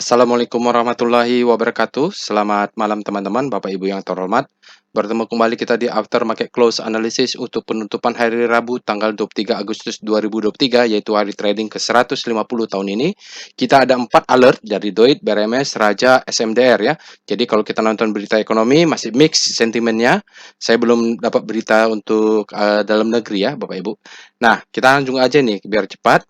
Assalamualaikum warahmatullahi wabarakatuh. Selamat malam teman-teman, Bapak Ibu yang terhormat. Bertemu kembali kita di After Market Close Analysis untuk penutupan hari Rabu tanggal 23 Agustus 2023, yaitu hari trading ke-150 tahun ini. Kita ada 4 alert dari Doit, BRMS, Raja, SMDR ya. Jadi kalau kita nonton berita ekonomi masih mix sentimennya. Saya belum dapat berita untuk dalam negeri ya, Bapak Ibu. Nah, kita langsung aja nih biar cepat.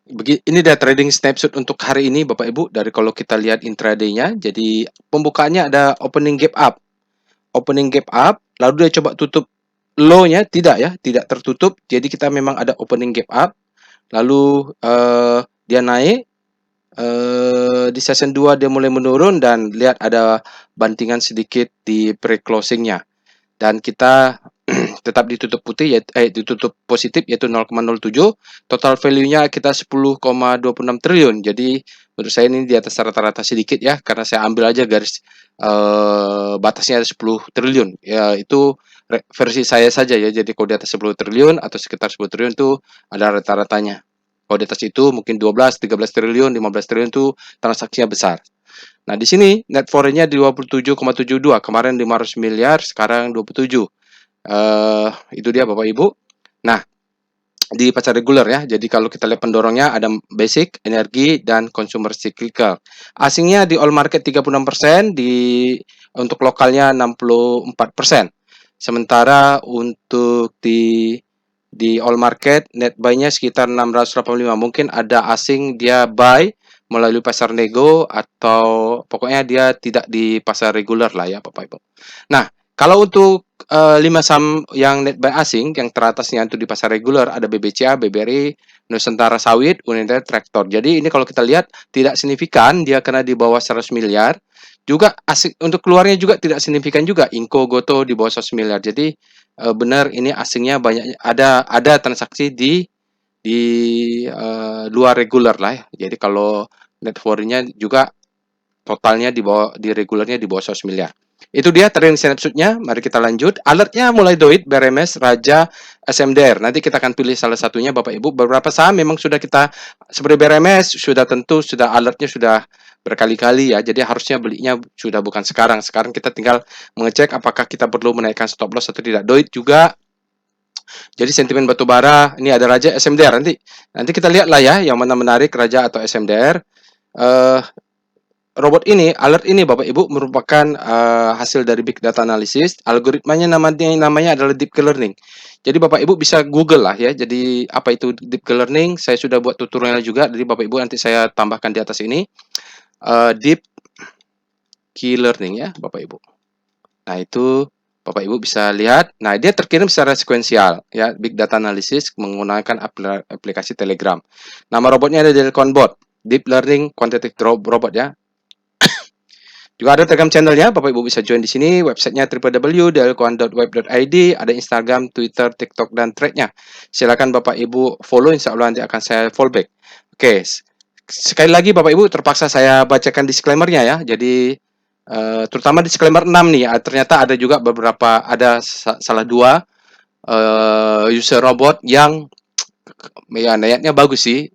Ini dia trading snapshot untuk hari ini Bapak Ibu, dari kalau kita lihat intraday-nya. Jadi pembukaannya ada opening gap up. Opening gap up, lalu dia coba tutup low-nya, tidak ya, tidak tertutup. Jadi kita memang ada opening gap up. Lalu dia naik, di session 2 dia mulai menurun dan lihat ada bantingan sedikit di pre-closing-nya. Dan kita tetap ditutup putih, ditutup positif, yaitu 0,07. Total value-nya kita 10,26 triliun. Jadi menurut saya ini di atas rata-rata sedikit ya, karena saya ambil aja garis batasnya ada 10 triliun. Ya itu versi saya saja ya. Jadi kalau di atas 10 triliun atau sekitar 10 triliun itu ada rata-ratanya. Kalau di atas itu mungkin 12, 13 triliun, 15 triliun itu transaksinya besar. Nah, di sini net foreign-nya di 27,72. Kemarin 500 miliar, sekarang 27. Itu dia Bapak Ibu. Nah, di pasar reguler ya. Jadi kalau kita lihat pendorongnya ada basic, energi, dan consumer cyclical. Asingnya di all market 36%, untuk lokalnya 64%. Sementara untuk di all market net buy-nya sekitar 685. Mungkin ada asing dia buy melalui pasar nego, atau pokoknya dia tidak di pasar reguler lah ya Bapak Ibu. Nah, kalau untuk 5 saham yang net buy asing, yang teratasnya itu di pasar reguler ada BBCA, BBRI, Nusantara Sawit, United Tractor. Jadi ini kalau kita lihat tidak signifikan, dia kena di bawah 100 miliar. Juga asing untuk keluarnya juga tidak signifikan juga. Inco, Goto di bawah 100 miliar. Jadi benar ini asingnya banyak, ada transaksi di luar reguler lah ya. Jadi kalau net foreign-nya juga totalnya di bawah, di regulernya di bawah 100 miliar. Itu dia trading snapshot-nya. Mari kita lanjut. Alertnya mulai Doit, BRMS, Raja, SMDR. Nanti kita akan pilih salah satunya Bapak Ibu. Beberapa saham memang sudah kita, seperti BRMS, sudah tentu sudah alertnya sudah berkali-kali ya. Jadi harusnya belinya sudah bukan sekarang. Sekarang kita tinggal mengecek apakah kita perlu menaikkan stop loss atau tidak. Doit juga. Jadi sentimen batubara, ini ada Raja, SMDR. Nanti kita lihat lah ya yang mana menarik, Raja atau SMDR. Robot ini, alert ini Bapak Ibu merupakan hasil dari big data analysis. Algoritmanya namanya adalah deep learning. Jadi Bapak Ibu bisa Google lah ya. Jadi apa itu deep learning? Saya sudah buat tutorial juga. Jadi Bapak Ibu nanti saya tambahkan di atas ini. Deep learning ya Bapak Ibu. Nah itu Bapak Ibu bisa lihat. Nah dia terkirim secara sekuensial ya. Big data analysis menggunakan aplikasi Telegram. Nama robotnya ada Delcon Bot. Deep learning quantitative robot ya. Juga ada Telegram channelnya, Bapak Ibu bisa join di sini. Websitenya www.delcoan.web.id. Ada Instagram, Twitter, TikTok, dan Thread-nya. Silakan Bapak Ibu follow, insya Allah nanti akan saya fallback. Oke, sekali lagi Bapak Ibu terpaksa saya bacakan disclaimer-nya ya. Jadi terutama disclaimer 6 nih. Ternyata ada juga beberapa, ada salah dua user robot yang ya niatnya bagus sih.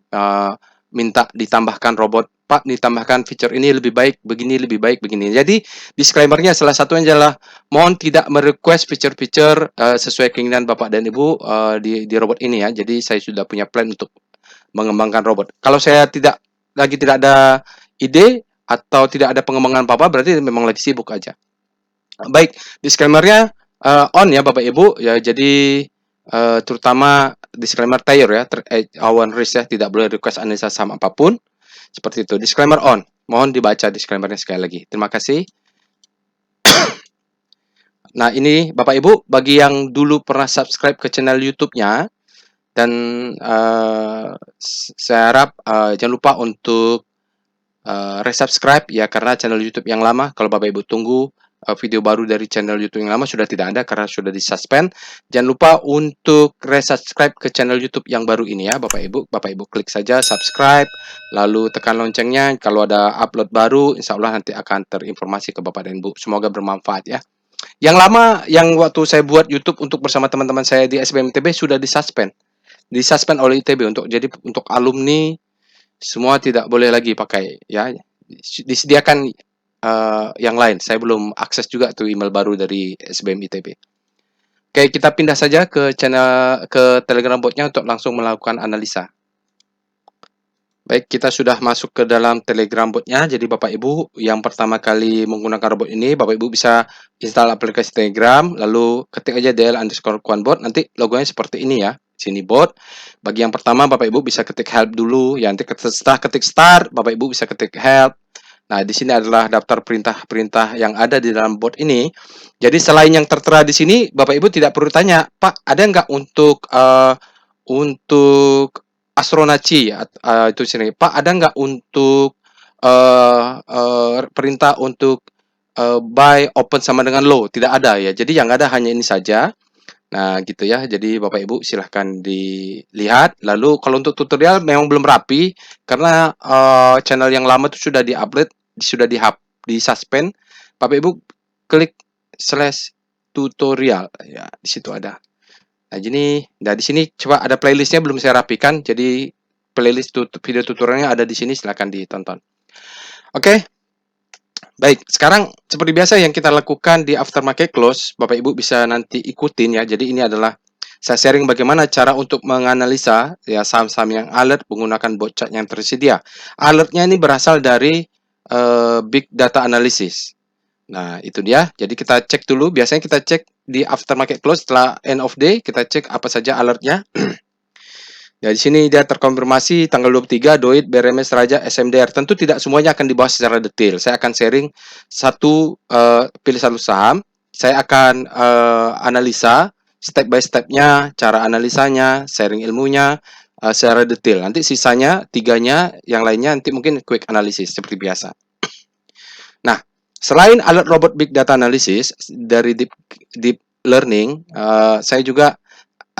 Minta ditambahkan robot, Pak, ditambahkan fitur ini lebih baik, begini lebih baik, begini. Jadi disclaimer-nya salah satunya adalah mohon tidak merequest fitur-fitur sesuai keinginan Bapak dan Ibu di robot ini ya. Jadi saya sudah punya plan untuk mengembangkan robot. Kalau saya tidak ada ide atau tidak ada pengembangan apa-apa, berarti memang lagi sibuk aja. Baik, disclaimer-nya on ya Bapak Ibu ya. Jadi terutama disclaimer tier ya, awan risk ya, tidak boleh request analisa saham apapun. Seperti itu. Disclaimer on. Mohon dibaca disclaimer-nya sekali lagi. Terima kasih. Nah, ini Bapak Ibu, bagi yang dulu pernah subscribe ke channel YouTube-nya, dan saya harap jangan lupa untuk resubscribe ya, karena channel YouTube yang lama, kalau Bapak Ibu tunggu video baru dari channel YouTube yang lama sudah tidak ada karena sudah disuspend. Jangan lupa untuk resubscribe ke channel YouTube yang baru ini ya Bapak Ibu klik saja subscribe, lalu tekan loncengnya. Kalau ada upload baru, insya Allah nanti akan terinformasi ke Bapak dan Ibu. Semoga bermanfaat ya. Yang lama, yang waktu saya buat YouTube untuk bersama teman-teman saya di SBM ITB sudah disuspend oleh ITB untuk alumni semua tidak boleh lagi pakai ya. Disediakan yang lain. Saya belum akses juga tuh email baru dari SBM ITB. Oke, kita pindah saja ke Telegram botnya untuk langsung melakukan analisa. Baik, kita sudah masuk ke dalam Telegram botnya. Jadi Bapak Ibu yang pertama kali menggunakan robot ini, Bapak Ibu bisa install aplikasi Telegram, lalu ketik aja DL_Quanbot, nanti logonya seperti ini ya. Sini bot. Bagi yang pertama Bapak Ibu bisa ketik help dulu, ya nanti setelah ketik start, Bapak Ibu bisa ketik help. Nah, di sini adalah daftar perintah-perintah yang ada di dalam bot ini. Jadi selain yang tertera di sini, Bapak Ibu tidak perlu tanya, Pak, ada nggak untuk Astronaci itu sini, Pak, ada nggak untuk perintah untuk buy open sama dengan low? Tidak ada ya. Jadi yang ada hanya ini saja. Nah, gitu ya. Jadi Bapak Ibu silahkan dilihat. Lalu kalau untuk tutorial memang belum rapi karena channel yang lama itu sudah di-upload, sudah di suspend. Bapak Ibu klik /tutorial ya, di situ ada. Nah, di sini coba ada playlistnya belum saya rapikan. Jadi playlist video tutorialnya ada di sini, silahkan ditonton. Oke. Baik, sekarang seperti biasa yang kita lakukan di aftermarket close, Bapak Ibu bisa nanti ikutin ya. Jadi ini adalah saya sharing bagaimana cara untuk menganalisa ya saham-saham yang alert menggunakan bot chart yang tersedia. Alertnya ini berasal dari big data analysis. Nah, itu dia. Jadi kita cek dulu. Biasanya kita cek di aftermarket close setelah end of day, kita cek apa saja alertnya. Ya, di sini dia terkonfirmasi tanggal 23 Doit, BRMS, Raja, SMDR. Tentu tidak semuanya akan dibahas secara detail. Saya akan sharing pilih satu saham. Saya akan analisa step by stepnya, cara analisanya, sharing ilmunya secara detail. Nanti sisanya tiganya, yang lainnya nanti mungkin quick analysis seperti biasa. Nah, selain alert robot big data analysis dari deep learning, saya juga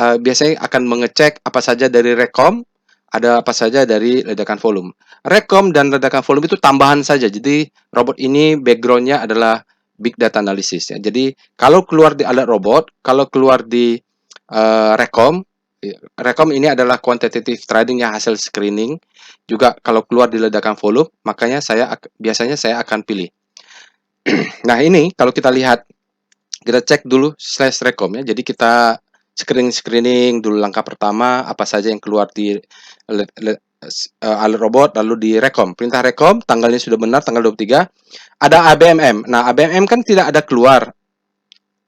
biasanya akan mengecek apa saja dari rekom, ada apa saja dari ledakan volume. Rekom dan ledakan volume itu tambahan saja. Jadi robot ini backgroundnya adalah big data analysis ya. Jadi kalau keluar di alert robot, kalau keluar di rekom, rekom ini adalah quantitative trading yang hasil screening. Juga kalau keluar di ledakan volume, makanya biasanya saya akan pilih. Nah, ini kalau kita lihat, kita cek dulu /rekom ya. Jadi kita screening dulu langkah pertama apa saja yang keluar di alert robot, lalu di rekom. Perintah rekom tanggalnya sudah benar, tanggal 23. Ada ABMM. Nah, ABMM kan tidak ada keluar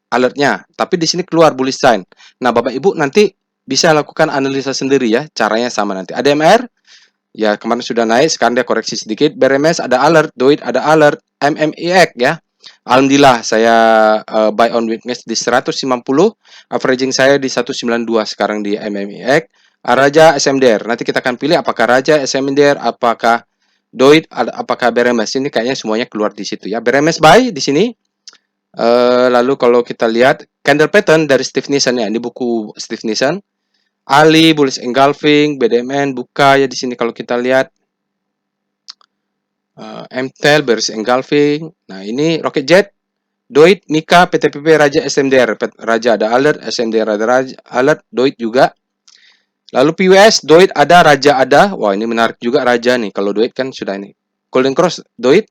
alertnya, tapi di sini keluar bullish sign. Nah, Bapak Ibu nanti bisa lakukan analisa sendiri ya, caranya sama nanti. ADMR ya kemarin sudah naik, sekarang dia koreksi sedikit. BRMS ada alert, Doit ada alert, MMIX ya. Alhamdulillah saya buy on weakness di 150, averaging saya di 192 sekarang di MMIX. Raja SMDR. Nanti kita akan pilih apakah Raja SMDR, apakah Doit, apakah BRMS. Ini kayaknya semuanya keluar di situ ya. BRMS buy di sini. Lalu kalau kita lihat candle pattern dari Steve Nissen ya, ini buku Steve Nissen. Ali, bullish engulfing, BDMN buka ya di sini kalau kita lihat. MTEL, bearish engulfing. Nah, ini Rocket Jet, Doit, Mika, PTPP, Raja, SMDR. Raja ada alert, SMDR ada alert, Doit juga. Lalu PWS, Doit ada, Raja ada. Wah, ini menarik juga Raja nih. Kalau Doit kan sudah ini. Golden Cross, Doit.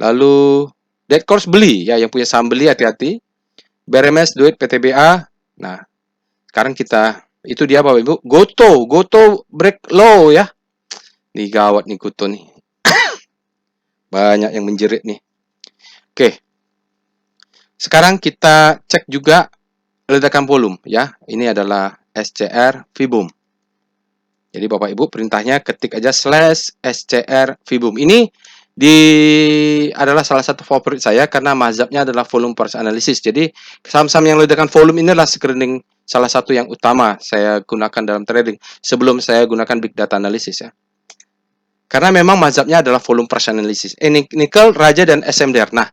Lalu Dead Cross beli ya, yang punya saham beli hati-hati. BRMS, Doit, PTBA. Nah, sekarang kita itu dia Bapak Ibu. Goto break low ya. Nih gawat nih Goto nih. Banyak yang menjerit nih. Oke. Sekarang kita cek juga ledakan volume ya. Ini adalah SCR Vibum. Jadi Bapak Ibu perintahnya ketik aja /SCR Vibum. Ini adalah salah satu favorit saya karena mazhabnya adalah volume price analysis. Jadi saham-saham yang ledakan volume ini adalah screening salah satu yang utama saya gunakan dalam trading sebelum saya gunakan big data analysis ya. Karena memang mazhabnya adalah volume price analysis. Nickel, Raja dan SMDR. Nah,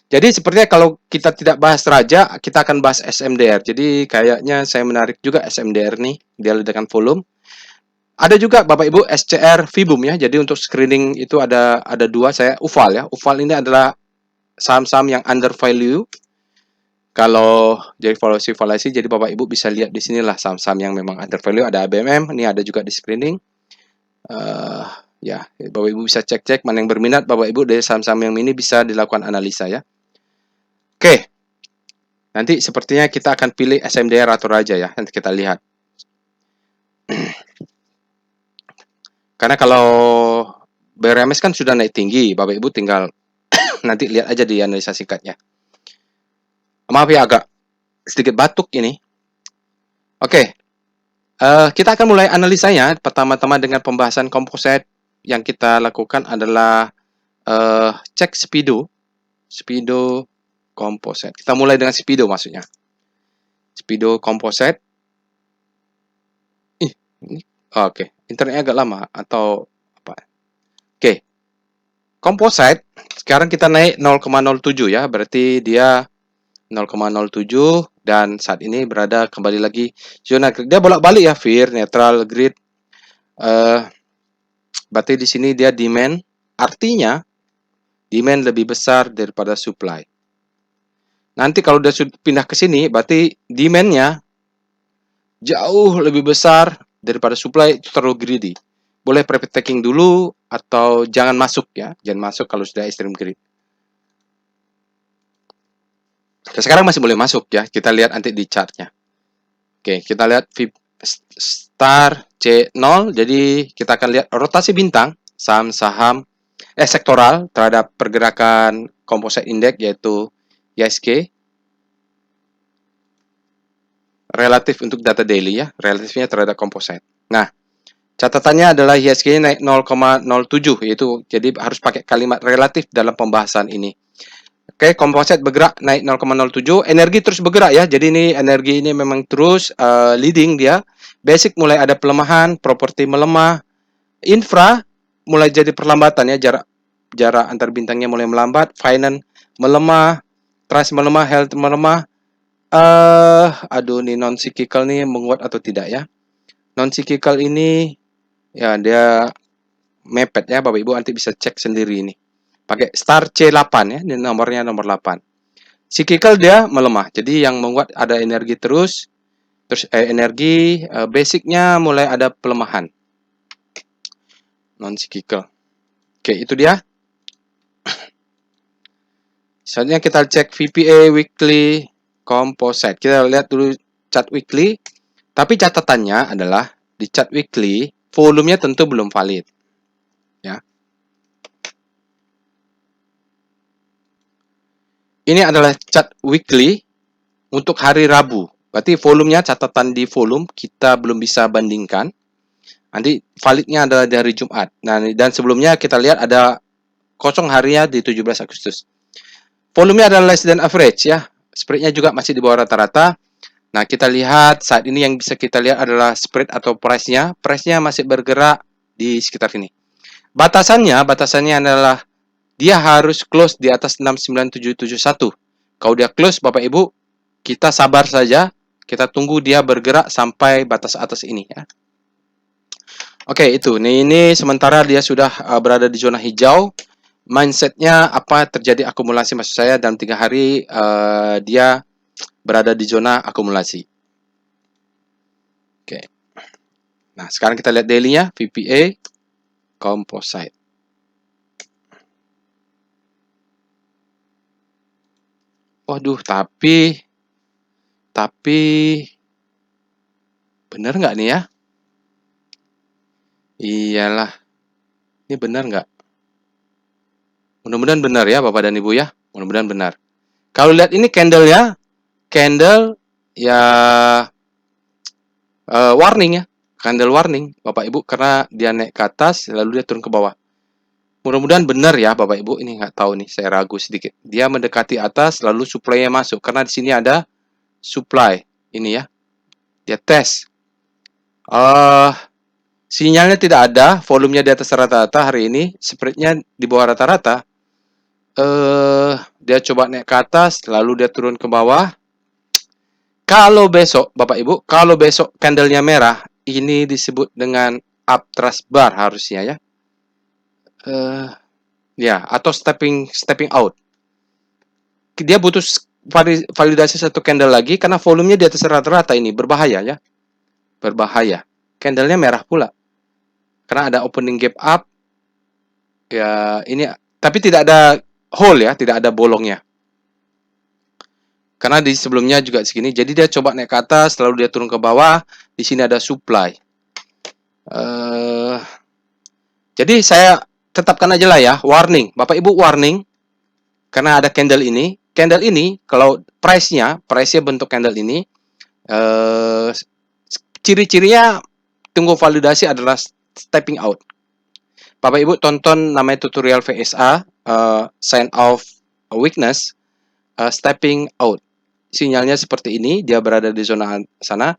jadi sepertinya kalau kita tidak bahas Raja, kita akan bahas SMDR. Jadi kayaknya saya menarik juga SMDR nih, dia ledakan volume. Ada juga Bapak Ibu SCR Vibum ya. Jadi untuk screening itu ada dua, saya UVAL ya. UVAL ini adalah saham-saham yang under value. Kalau jadi valuasi, jadi Bapak Ibu bisa lihat di sinilah saham-saham yang memang under value. Ada ABMM, ini ada juga di screening. Ya, Bapak Ibu bisa cek-cek mana yang berminat Bapak Ibu dari saham-saham yang ini bisa dilakukan analisa ya. Oke. Nanti sepertinya kita akan pilih SMDR atau Raja ya. Nanti kita lihat. Karena kalau BRMS kan sudah naik tinggi, Bapak Ibu tinggal nanti lihat aja di analisa singkatnya. Maaf ya agak sedikit batuk ini. Oke. Kita akan mulai analisanya. Pertama-tama dengan pembahasan komposit. Yang kita lakukan adalah cek Speedo komposit. Kita mulai dengan Speedo maksudnya. Speedo komposit. Oke. Internetnya agak lama atau apa? Oke. Komposit. Sekarang kita naik 0,07 ya. Berarti dia 0,07 dan saat ini berada kembali lagi zona grid. Dia bolak-balik ya, fear, neutral, grid. Berarti di sini dia demand, artinya demand lebih besar daripada supply. Nanti kalau dia pindah ke sini, berarti demand-nya jauh lebih besar daripada supply, itu terlalu greedy. Boleh profit taking dulu atau jangan masuk ya, jangan masuk kalau sudah extreme greed. Sekarang masih boleh masuk ya, kita lihat nanti di chartnya. Oke, kita lihat star C0, jadi kita akan lihat rotasi bintang saham-saham sektoral terhadap pergerakan composite index yaitu ISG relatif untuk data daily ya, relatifnya terhadap composite. Nah, catatannya adalah ISG naik 0,07 yaitu jadi harus pakai kalimat relatif dalam pembahasan ini. Oke, composite bergerak naik 0,07, energi terus bergerak ya. Jadi ini energi ini memang terus leading dia. Basic mulai ada pelemahan, properti melemah, infra mulai jadi perlambatan ya, jarak antar bintangnya mulai melambat, finance melemah, trust melemah, health melemah. Aduh nih non cyclical nih menguat atau tidak ya? Non cyclical ini ya dia mepet ya Bapak Ibu, nanti bisa cek sendiri ini. Pakai star C8 ya, ini nomornya nomor 8. Cyclical dia melemah. Jadi yang menguat ada energi terus energi basicnya mulai ada pelemahan. Non cyclical. Oke, itu dia. Selanjutnya kita cek VPA weekly composite. Kita lihat dulu chart weekly. Tapi catatannya adalah di chart weekly volumenya tentu belum valid. Ya. Ini adalah chart weekly untuk hari Rabu. Berarti volumenya, catatan di volume kita belum bisa bandingkan. Nanti validnya adalah dari Jumat. Nah, dan sebelumnya kita lihat ada kosong harinya di 17 Agustus. Volumenya adalah less than average ya. Spreadnya juga masih di bawah rata-rata. Nah, kita lihat saat ini yang bisa kita lihat adalah spread atau price-nya. Price-nya masih bergerak di sekitar ini. Batasannya adalah dia harus close di atas 69771. Kalau dia close Bapak Ibu, kita sabar saja. Kita tunggu dia bergerak sampai batas atas ini ya. Oke, itu. Ini sementara dia sudah berada di zona hijau. Mindsetnya apa terjadi akumulasi maksud saya dalam 3 hari dia berada di zona akumulasi. Oke. Nah, sekarang kita lihat daily-nya, VPA composite. Waduh, tapi bener nggak nih ya? Iyalah. Ini benar nggak? Mudah-mudahan benar ya Bapak dan Ibu ya. Mudah-mudahan benar. Kalau lihat ini candle-nya, candle ya warning ya. Candle warning Bapak Ibu karena dia naik ke atas lalu dia turun ke bawah. Mudah-mudahan benar ya Bapak Ibu. Ini nggak tahu nih, saya ragu sedikit. Dia mendekati atas lalu supply-nya masuk karena di sini ada supply. Ini ya. Dia tes. Sinyalnya tidak ada, volumenya di atas rata-rata hari ini, spread-nya di bawah rata-rata. Dia coba naik ke atas, lalu dia turun ke bawah. Kalau besok, Bapak Ibu, kalau besok candle-nya merah, ini disebut dengan uptrust bar harusnya ya. Ya, atau stepping out. Dia butuh validasi satu candle lagi karena volumenya di atas rata-rata ini berbahaya ya. Berbahaya. Candle-nya merah pula. Karena ada opening gap up Ya, ini tapi tidak ada hole ya, tidak ada bolongnya. Karena di sebelumnya juga segini. Jadi dia coba naik ke atas, lalu dia turun ke bawah. Di sini ada supply. Jadi saya tetapkan aja lah ya, warning. Bapak Ibu warning, karena ada candle ini. Candle ini, kalau price-nya bentuk candle ini, ciri-cirinya tunggu validasi adalah stepping out. Bapak Ibu tonton namanya tutorial VSA, sign of weakness, stepping out. Sinyalnya seperti ini, dia berada di zona sana.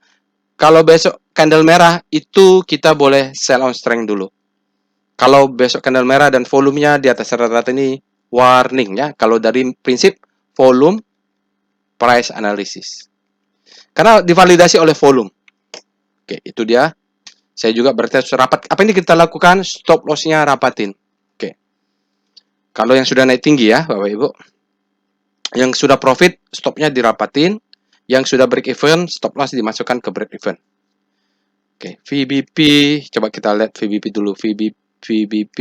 Kalau besok candle merah, itu kita boleh sell on strength dulu. Kalau besok candle merah dan volumenya di atas rata-rata ini, warning ya. Kalau dari prinsip volume, price analysis. Karena divalidasi oleh volume. Oke, itu dia. Saya juga berarti harus rapat. Apa yang kita lakukan? Stop loss-nya rapatin. Oke. Kalau yang sudah naik tinggi ya, Bapak Ibu. Yang sudah profit, stopnya dirapatin. Yang sudah break even, stop loss dimasukkan ke break even. Oke, VBP. Coba kita lihat VBP dulu. VBP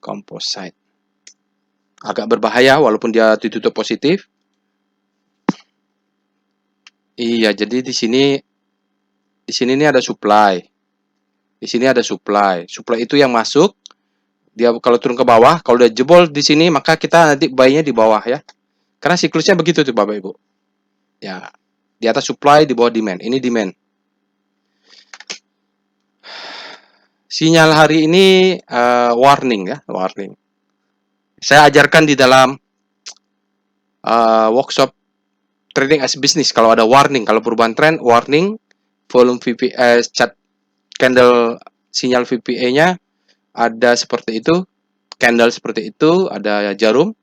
composite. Agak berbahaya walaupun dia ditutup positif. Iya, jadi di sini ini ada supply. Di sini ada supply. Supply itu yang masuk. Dia kalau turun ke bawah, kalau udah jebol di sini, maka kita nanti buy-nya di bawah ya. Karena siklusnya begitu tuh Bapak Ibu. Ya, di atas supply, di bawah demand. Ini demand. Sinyal hari ini warning ya, warning. Saya ajarkan di dalam workshop trading as business. Kalau ada warning, kalau perubahan tren, warning, volume VPA, chart candle sinyal VPA-nya ada seperti itu, candle seperti itu, ada jarum,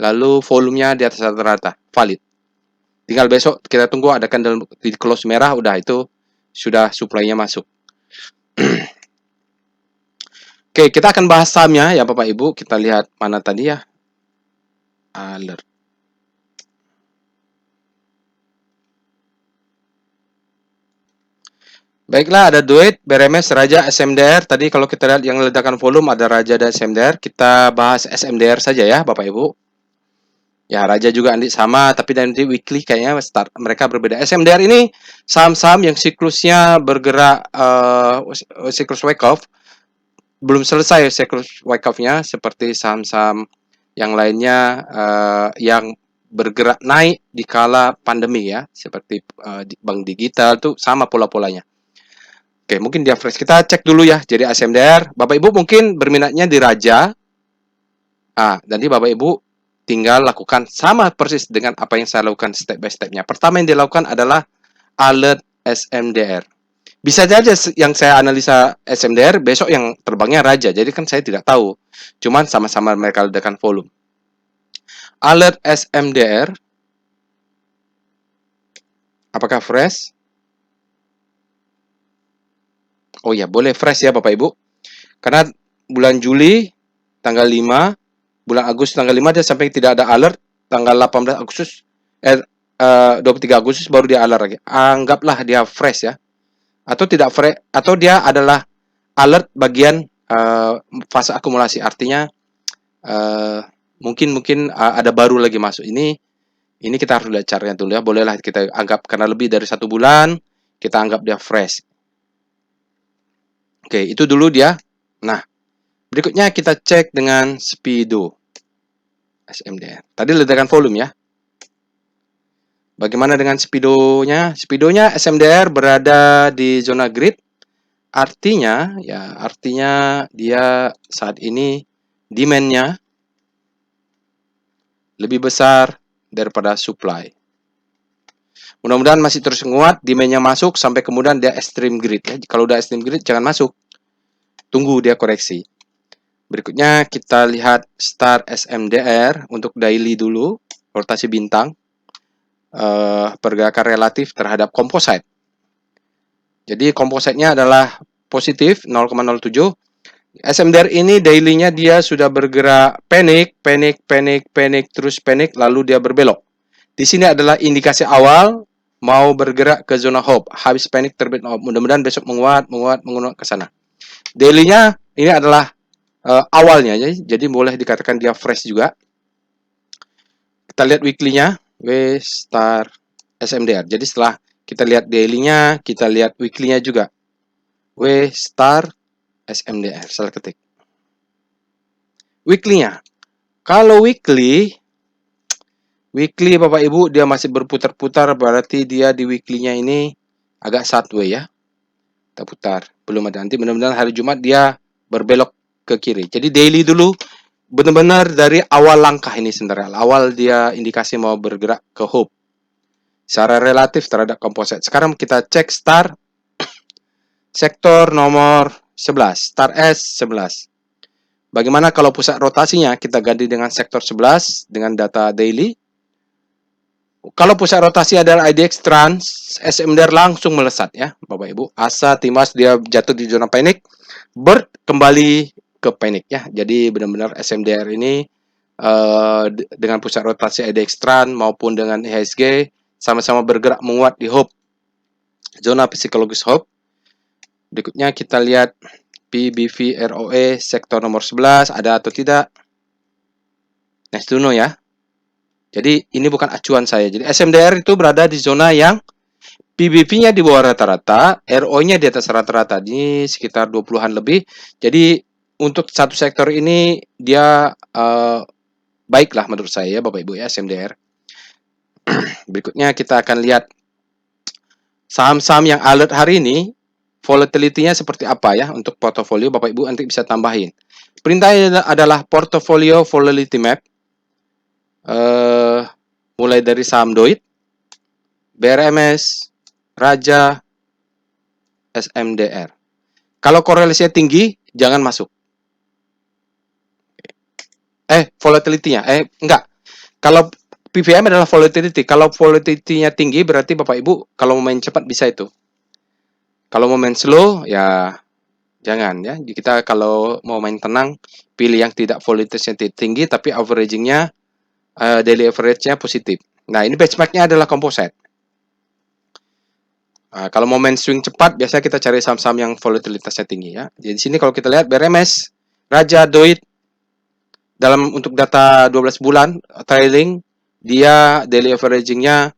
lalu volumenya di atas rata-rata, valid. Tinggal besok kita tunggu ada candle di close merah, udah itu sudah supply-nya masuk. Oke, kita akan bahas sahamnya ya Bapak Ibu. Kita lihat mana tadi ya. Alert. Baiklah, ada duit, BRMS, Raja, SMDR. Tadi kalau kita lihat yang ledakan volume ada Raja dan SMDR. Kita bahas SMDR saja ya Bapak Ibu. Ya, Raja juga nanti sama, tapi nanti weekly kayaknya start mereka berbeda. SMDR ini saham-saham yang siklusnya bergerak siklus wake off. Belum selesai siklus wake off-nya seperti saham-saham yang lainnya yang bergerak naik di kala pandemi ya, seperti bank digital tuh sama pola-polanya. Oke, mungkin dia fresh. Kita cek dulu ya. Jadi SMDR, Bapak Ibu mungkin berminatnya di Raja. Nanti Bapak Ibu tinggal lakukan sama persis dengan apa yang saya lakukan step by step-nya. Pertama yang dilakukan adalah alert SMDR. Bisa saja yang saya analisa SMDR, besok yang terbangnya Raja. Jadi kan saya tidak tahu. Cuman sama-sama mereka ledakan volume. Alert SMDR. Apakah fresh? Oh ya, boleh fresh ya Bapak Ibu. Karena bulan Juli tanggal 5, bulan Agustus tanggal 5 dia sampai tidak ada alert, tanggal 18 Agustus 23 Agustus baru dia alert lagi. Anggaplah dia fresh ya. Atau tidak fresh, atau dia adalah alert bagian fase akumulasi. Artinya mungkin ada baru lagi masuk. Ini kita harus lihat caranya dulu ya. Bolehlah kita anggap karena lebih dari 1 bulan kita anggap dia fresh. Oke, itu dulu dia. Nah, berikutnya kita cek dengan Speedo SMDR. Tadi ledakan volume ya. Bagaimana dengan Speedo-nya? Speedo-nya SMDR berada di zona grid. Artinya dia saat ini demand-nya lebih besar daripada supply. Mudah-mudahan masih terus menguat, demand-nya masuk sampai kemudian dia extreme grid ya. Kalau udah extreme grid jangan masuk. Tunggu dia koreksi. Berikutnya kita lihat start SMDR untuk daily dulu, rotasi bintang. Pergerakan relatif terhadap composite. Jadi composite-nya adalah positif 0,07. SMDR ini daily-nya dia sudah bergerak panik, terus panik, lalu dia berbelok. Di sini adalah indikasi awal mau bergerak ke zona hope. Habis panik terbit hope. Mudah-mudahan besok menguat ke sana. Daily-nya ini adalah awalnya ya, jadi boleh dikatakan dia fresh juga. Kita lihat weekly-nya, W star SMDR. Jadi setelah kita lihat daily-nya, kita lihat weekly-nya juga. W star SMDR, salah ketik. Weekly-nya. Kalau weekly Bapak Ibu dia masih berputar-putar, berarti dia di weekly-nya ini agak sideways ya. Kita putar, belum ada. Nanti benar-benar hari Jumat dia berbelok ke kiri. Jadi daily dulu benar-benar dari awal langkah ini sebenarnya. Awal dia indikasi mau bergerak ke hope. Secara relatif terhadap komposit. Sekarang kita cek star sektor nomor 11, star S11. Bagaimana kalau pusat rotasinya kita ganti dengan sektor 11 dengan data daily. Kalau pusat rotasi adalah IDX Trans, SMDR langsung melesat ya, Bapak Ibu. Asa Timas dia jatuh di zona panik, Bird kembali ke panik ya. Jadi benar-benar SMDR ini dengan pusat rotasi IDX Trans maupun dengan IHSG sama-sama bergerak menguat di hope, zona psikologis hope. Berikutnya kita lihat PBV ROE sektor nomor 11 ada atau tidak. Next to know ya. Jadi ini bukan acuan saya. Jadi SMDR itu berada di zona yang PBV-nya di bawah rata-rata, RO-nya di atas rata-rata, ini sekitar 20-an lebih. Jadi untuk satu sektor ini dia baiklah menurut saya Bapak Ibu ya SMDR. Berikutnya kita akan lihat saham-saham yang alert hari ini, volatility-nya seperti apa ya untuk portofolio. Bapak Ibu nanti bisa tambahin. Perintahnya adalah portfolio volatility map. Mulai dari saham Doit, BRMS, Raja, SMDR. Kalau korelasinya tinggi, jangan masuk. Volatility-nya. Enggak. Kalau PVM adalah volatility. Kalau volatility-nya tinggi, berarti Bapak Ibu, kalau mau main cepat bisa itu. Kalau mau main slow, ya jangan ya. Kita kalau mau main tenang, pilih yang tidak volatility tinggi, tapi averaging-nya, daily average-nya positif. Nah, ini benchmark-nya adalah composite. Kalau mau main swing cepat, biasanya kita cari saham-saham yang volatilitasnya tinggi ya. Jadi di sini kalau kita lihat BRMS, Raja, Doit, dalam untuk data 12 bulan trailing, dia daily averaging-nya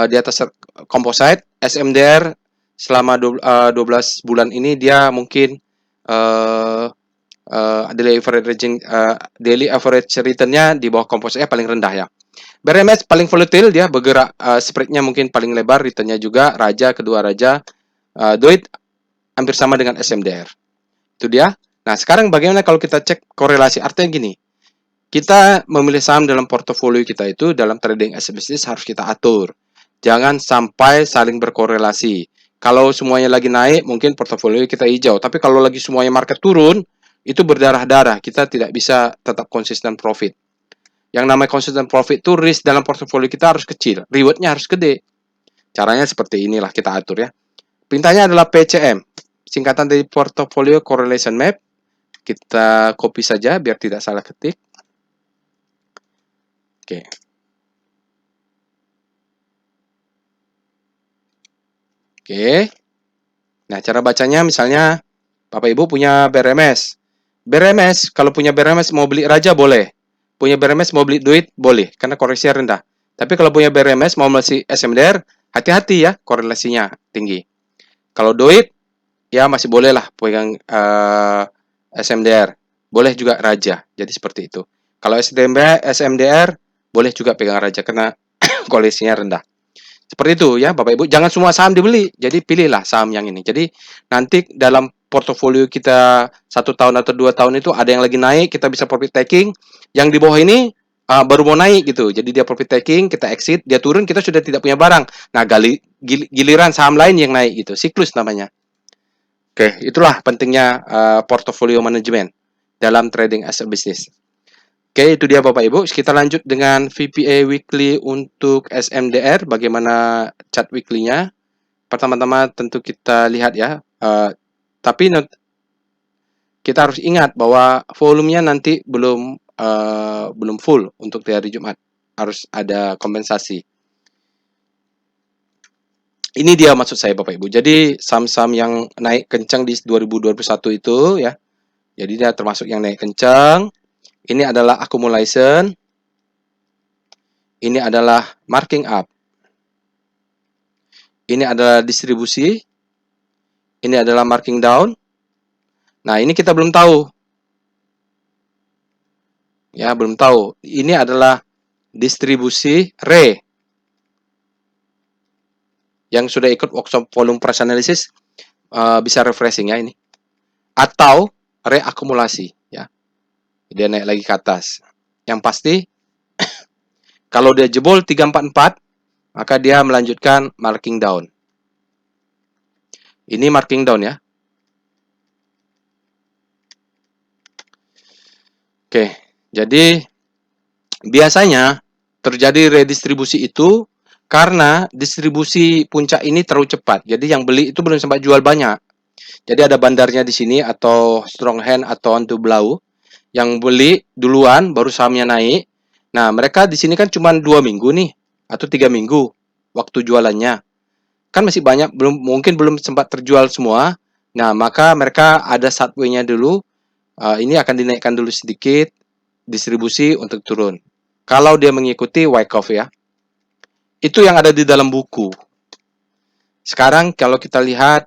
di atas composite. SMDR selama 12 bulan ini dia mungkin daily average return-nya di bawah composite paling rendah ya. BRMS paling volatile, dia bergerak spread-nya mungkin paling lebar, return-nya juga. Raja, kedua Raja, Doit hampir sama dengan SMDR. Itu dia. Nah, sekarang bagaimana kalau kita cek korelasi? Artinya gini, kita memilih saham dalam portofolio kita itu dalam trading as a business harus kita atur. Jangan sampai saling berkorelasi. Kalau semuanya lagi naik, mungkin portofolio kita hijau. Tapi kalau lagi semuanya market turun, itu berdarah-darah. Kita tidak bisa tetap konsisten profit. Yang namanya konsisten profit itu risk dalam portofolio kita harus kecil. Reward-nya harus gede. Caranya seperti inilah kita atur ya. Perintahnya adalah PCM. Singkatan dari Portfolio Correlation Map. Kita copy saja biar tidak salah ketik. Oke. Oke. Nah, cara bacanya misalnya Bapak Ibu punya BRMS. BRMS, kalau punya BRMS mau beli Raja boleh. Punya BRMS mau beli Duit boleh, karena korelasinya rendah. Tapi kalau punya BRMS mau masih SMDR, hati-hati ya, korelasinya tinggi. Kalau Duit, ya masih boleh lah pegang SMDR. Boleh juga Raja, jadi seperti itu. Kalau SMDR, boleh juga pegang Raja, karena korelasinya rendah. Seperti itu ya Bapak Ibu, jangan semua saham dibeli, jadi pilihlah saham yang ini. Jadi nanti dalam portofolio kita 1 tahun atau 2 tahun itu ada yang lagi naik, kita bisa profit taking. Yang di bawah ini baru mau naik gitu, jadi dia profit taking, kita exit, dia turun, kita sudah tidak punya barang. Nah, giliran saham lain yang naik gitu, siklus namanya. Oke, itulah pentingnya portofolio manajemen dalam trading as a business. Oke, itu dia Bapak Ibu. Kita lanjut dengan VPA weekly untuk SMDR. Bagaimana chart weekly-nya? Pertama-tama tentu kita lihat ya. Tapi kita harus ingat bahwa volumenya nanti belum full untuk di hari Jumat. Harus ada kompensasi. Ini dia maksud saya Bapak Ibu. Jadi saham-saham yang naik kencang di 2021 itu ya. Jadi dia termasuk yang naik kencang. Ini adalah accumulation. Ini adalah marking up. Ini adalah distribusi. Ini adalah marking down. Nah, ini kita belum tahu. Ya, belum tahu. Ini adalah distribusi Re. Yang sudah ikut workshop volume price analysis bisa refreshing ya ini. Atau reakumulasi ya. Dia naik lagi ke atas. Yang pasti kalau dia jebol 344, maka dia melanjutkan marking down. Ini marking down ya. Oke, jadi biasanya terjadi redistribusi itu karena distribusi puncak ini terlalu cepat. Jadi yang beli itu belum sempat jual banyak. Jadi ada bandarnya di sini atau strong hand atau on to blow. Yang beli duluan baru sahamnya naik. Nah, mereka di sini kan cuma 2 minggu nih atau 3 minggu waktu jualannya. Kan masih banyak, mungkin belum sempat terjual semua. Nah, maka mereka ada subway-nya dulu. Ini akan dinaikkan dulu sedikit distribusi untuk turun. Kalau dia mengikuti Wyckoff ya. Itu yang ada di dalam buku. Sekarang kalau kita lihat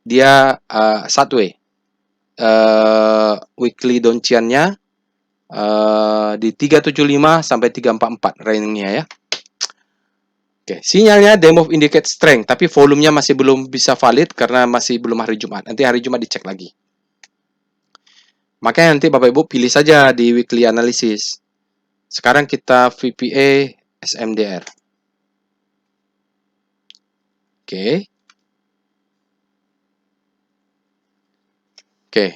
dia subway. Weekly donciannya di 375 sampai 344 rankingnya ya. Oke, sinyalnya demo indicate strength, tapi volumenya masih belum bisa valid karena masih belum hari Jumat. Nanti hari Jumat dicek lagi. Makanya nanti Bapak Ibu pilih saja di weekly analysis. Sekarang kita VPA SMDR. Oke. Oke.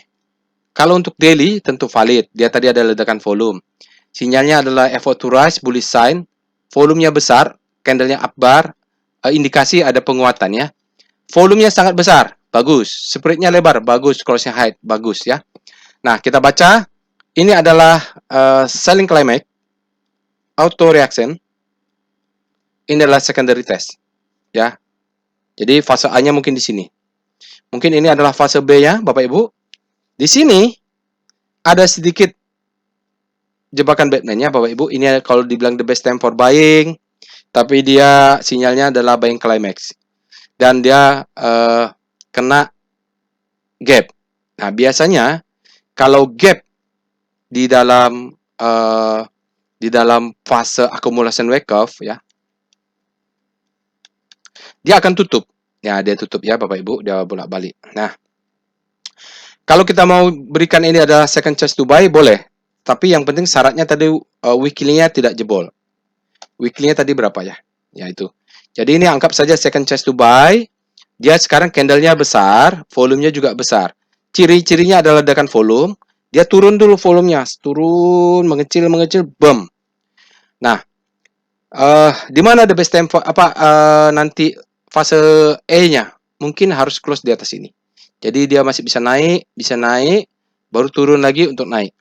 Kalau untuk daily tentu valid. Dia tadi ada ledakan volume. Sinyalnya adalah effort to rise, bullish sign. Volumenya besar, candlenya up bar, indikasi ada penguatan ya. Volumenya sangat besar, bagus. Spreadnya lebar, bagus. Crossing height, bagus ya. Nah, kita baca. Ini adalah selling climax, auto reaction. Ini adalah secondary test, ya. Jadi fase A-nya mungkin di sini. Mungkin ini adalah fase B-nya, Bapak Ibu. Di sini ada sedikit jebakan Batman-nya, Bapak Ibu. Ini kalau dibilang the best time for buying, tapi dia sinyalnya adalah buying climax. Dan dia kena gap. Nah, biasanya kalau gap di dalam fase accumulation Wyckoff ya, dia akan tutup. Ya, dia tutup ya Bapak Ibu, dia bolak-balik. Nah, kalau kita mau berikan ini adalah second chance to buy, boleh. Tapi yang penting syaratnya tadi weekly-nya tidak jebol. Weekly-nya tadi berapa ya? Ya itu. Jadi ini anggap saja second chance to buy. Dia sekarang candle-nya besar, volumenya juga besar. Ciri-cirinya adalah ledakan volume. Dia turun dulu volumenya, turun, mengecil, boom. Nah, di mana the best time nanti fase E-nya? Mungkin harus close di atas ini. Jadi dia masih bisa naik, baru turun lagi untuk naik.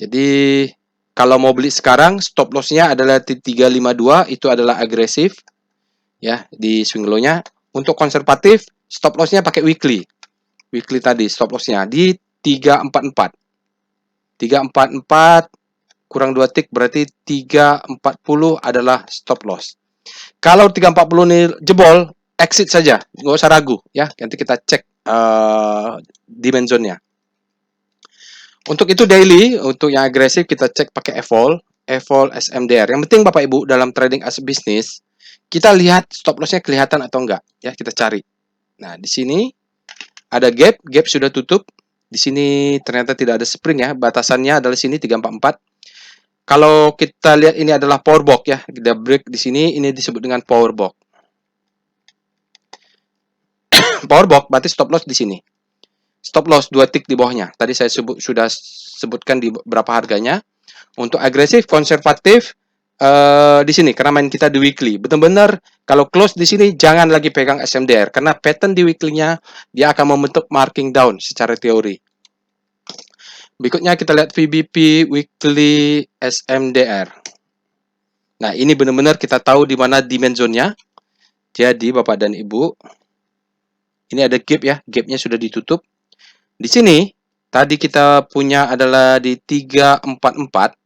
Jadi kalau mau beli sekarang, stop loss-nya adalah 352, itu adalah agresif ya di swing low-nya. Untuk konservatif, stop loss-nya pakai weekly. Weekly tadi stop loss-nya di 344. 344 kurang 2 tick berarti 340 adalah stop loss. Kalau 340 ini jebol, exit saja, nggak usah ragu ya. Nanti kita cek dimensionnya. Untuk itu daily, untuk yang agresif kita cek pakai evol SMDR. Yang penting Bapak Ibu dalam trading as business, kita lihat stop loss-nya kelihatan atau enggak ya, kita cari. Nah, di sini ada gap sudah tutup. Di sini ternyata tidak ada spring ya, batasannya adalah sini 344. Kalau kita lihat ini adalah power box ya, kita break di sini, ini disebut dengan power box. Power box berarti stop loss di sini. Stop loss 2 tick di bawahnya. Tadi saya sudah sebutkan di berapa harganya. Untuk agresif, konservatif di sini karena main kita di weekly. Benar-benar kalau close di sini jangan lagi pegang SMDR karena pattern di weekly-nya dia akan membentuk marking down secara teori. Berikutnya kita lihat VBP weekly SMDR. Nah, ini benar-benar kita tahu di mana dimensionnya. Jadi Bapak dan Ibu, ini ada gap ya, gapnya sudah ditutup. Di sini Tadi kita punya adalah di 344.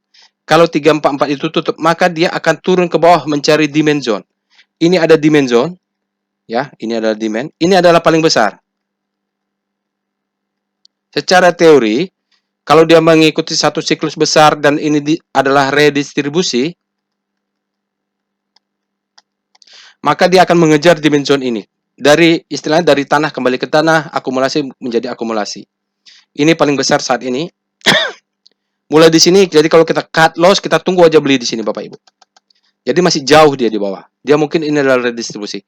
Kalau 344 itu tutup, maka dia akan turun ke bawah mencari demand zone. Ini ada demand zone, ya, ini adalah demand. Ini adalah paling besar. Secara teori, kalau dia mengikuti satu siklus besar dan ini adalah redistribusi, maka dia akan mengejar demand zone ini. Dari istilahnya dari tanah kembali ke tanah, akumulasi menjadi akumulasi. Ini paling besar saat ini. Mulai di sini, jadi kalau kita cut loss, kita tunggu aja beli di sini Bapak Ibu. Jadi masih jauh dia di bawah. Dia mungkin ini adalah redistribusi.